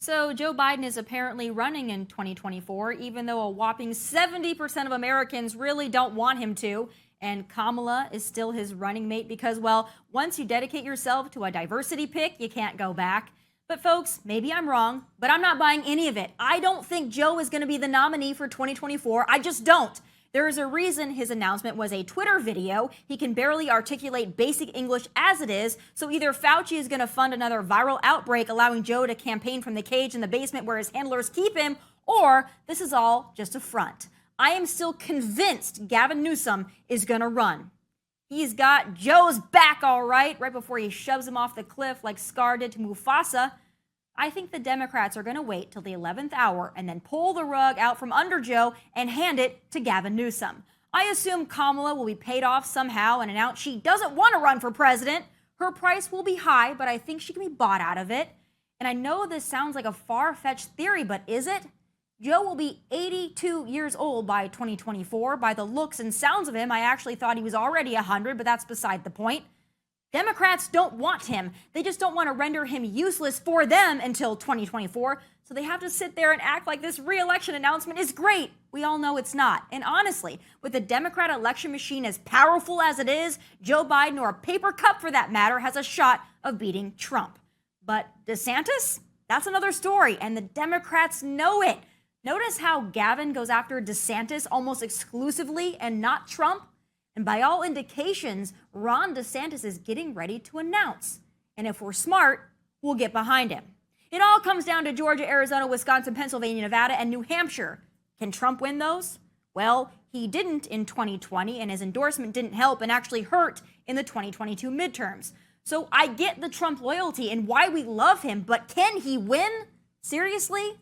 So Joe Biden is apparently running in 2024, even though a whopping 70% of Americans really don't want him to. And Kamala is still his running mate because, well, once you dedicate yourself to a diversity pick, you can't go back. But folks, maybe I'm wrong, but I'm not buying any of it. I don't think Joe is going to be the nominee for 2024. I just don't. There is a reason his announcement was a Twitter video. He can barely articulate basic English as it is, so either Fauci is going to fund another viral outbreak, allowing Joe to campaign from the cage in the basement where his handlers keep him, or this is all just a front. I am still convinced Gavin Newsom is going to run. He's got Joe's back all right before he shoves him off the cliff like Scar did to Mufasa. I think the Democrats are going to wait till the 11th hour and then pull the rug out from under Joe and hand it to Gavin Newsom. I assume Kamala will be paid off somehow and announce she doesn't want to run for president. Her price will be high, but I think she can be bought out of it. And I know this sounds like a far-fetched theory, but is it? Joe will be 82 years old by 2024. By the looks and sounds of him, I actually thought he was already 100, but that's beside the point. Democrats don't want him. They just don't want to render him useless for them until 2024. So they have to sit there and act like this re-election announcement is great. We all know it's not. And honestly, with the Democrat election machine as powerful as it is, Joe Biden, or a paper cup for that matter, has a shot of beating Trump. But DeSantis? That's another story, and the Democrats know it. Notice how Gavin goes after DeSantis almost exclusively and not Trump? And by all indications, Ron DeSantis is getting ready to announce. And if we're smart, we'll get behind him. It all comes down to Georgia, Arizona, Wisconsin, Pennsylvania, Nevada, and New Hampshire. Can Trump win those? Well, he didn't in 2020, and his endorsement didn't help and actually hurt in the 2022 midterms. So I get the Trump loyalty and why we love him, but can he win? Seriously?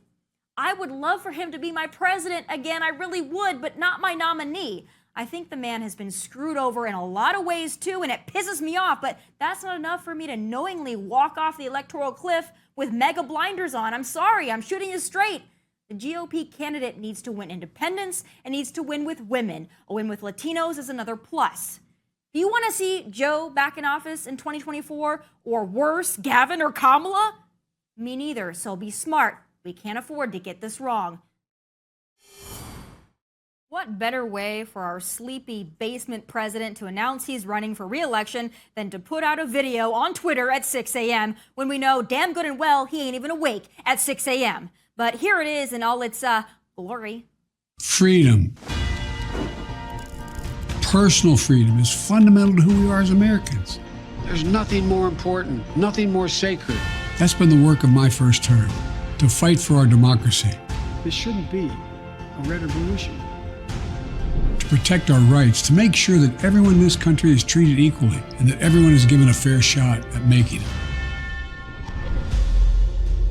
I would love for him to be my president again, I really would, but not my nominee. I think the man has been screwed over in a lot of ways too, and it pisses me off, but that's not enough for me to knowingly walk off the electoral cliff with mega blinders on. I'm sorry, I'm shooting you straight. The GOP candidate needs to win independents and needs to win with women. A win with Latinos is another plus. Do you want to see Joe back in office in 2024? Or worse, Gavin or Kamala? Me neither, so be smart. We can't afford to get this wrong. What better way for our sleepy basement president to announce he's running for re-election than to put out a video on Twitter at 6 a.m. when we know damn good and well he ain't even awake at 6 a.m. But here it is in all its glory. Freedom. Personal freedom is fundamental to who we are as Americans. There's nothing more important, nothing more sacred. That's been the work of my first term, to fight for our democracy. This shouldn't be a red revolution. To protect our rights, to make sure that everyone in this country is treated equally and that everyone is given a fair shot at making it.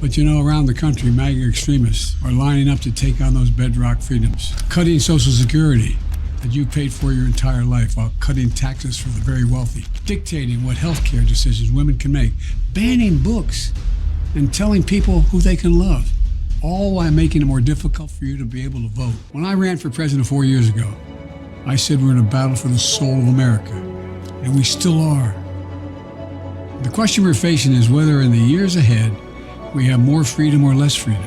But you know, around the country, MAGA extremists are lining up to take on those bedrock freedoms, cutting Social Security that you paid for your entire life while cutting taxes for the very wealthy, dictating what health care decisions women can make, banning books, and telling people who they can love, all while making it more difficult for you to be able to vote. When I ran for president 4 years ago, I said we're in a battle for the soul of America, and we still are. The question we're facing is whether in the years ahead we have more freedom or less freedom,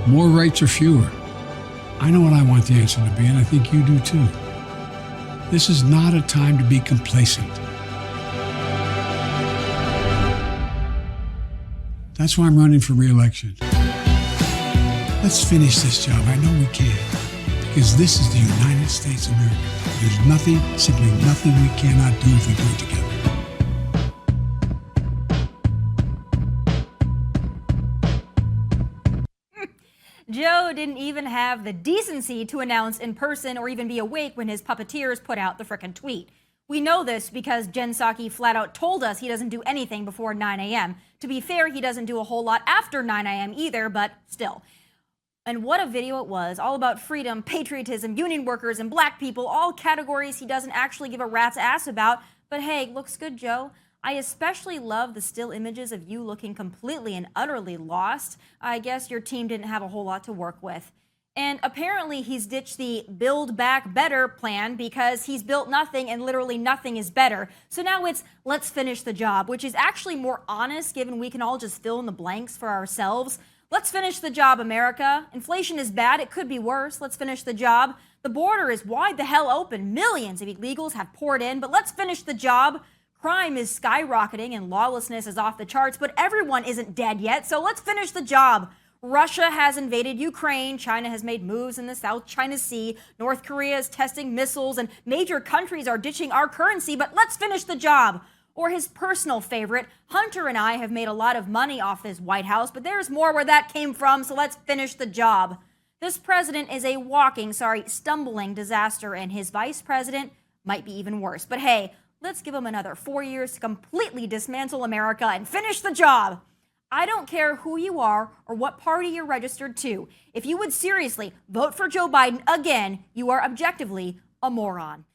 more rights or fewer. I know what I want the answer to be, and I think you do too. This is not a time to be complacent. That's why I'm running for re-election. Let's finish this job. I know we can. Because this is the United States of America. There's nothing, simply nothing we cannot do if we do it together. Joe didn't even have the decency to announce in person or even be awake when his puppeteers put out the frickin' tweet. We know this because Jen Psaki flat out told us he doesn't do anything before 9 a.m. To be fair, he doesn't do a whole lot after 9 a.m. either, but still. And what a video it was, all about freedom, patriotism, union workers, and black people, all categories he doesn't actually give a rat's ass about. But hey, looks good, Joe. I especially love the still images of you looking completely and utterly lost. I guess your team didn't have a whole lot to work with. And apparently he's ditched the Build Back Better plan because he's built nothing and literally nothing is better. So now it's let's finish the job, which is actually more honest given we can all just fill in the blanks for ourselves. Let's finish the job, America. Inflation is bad. It could be worse. Let's finish the job. The border is wide the hell open. Millions of illegals have poured in, but let's finish the job. Crime is skyrocketing and lawlessness is off the charts, but everyone isn't dead yet, so let's finish the job. Russia has invaded Ukraine. China has made moves in the South China Sea. North Korea is testing missiles, and major countries are ditching our currency, but let's finish the job. Or his personal favorite, Hunter and I have made a lot of money off this White House, but there's more where that came from, so let's finish the job. This president is a stumbling disaster, and his vice president might be even worse. But hey, let's give him another 4 years to completely dismantle America and finish the job. I don't care who you are or what party you're registered to. If you would seriously vote for Joe Biden again, you are objectively a moron.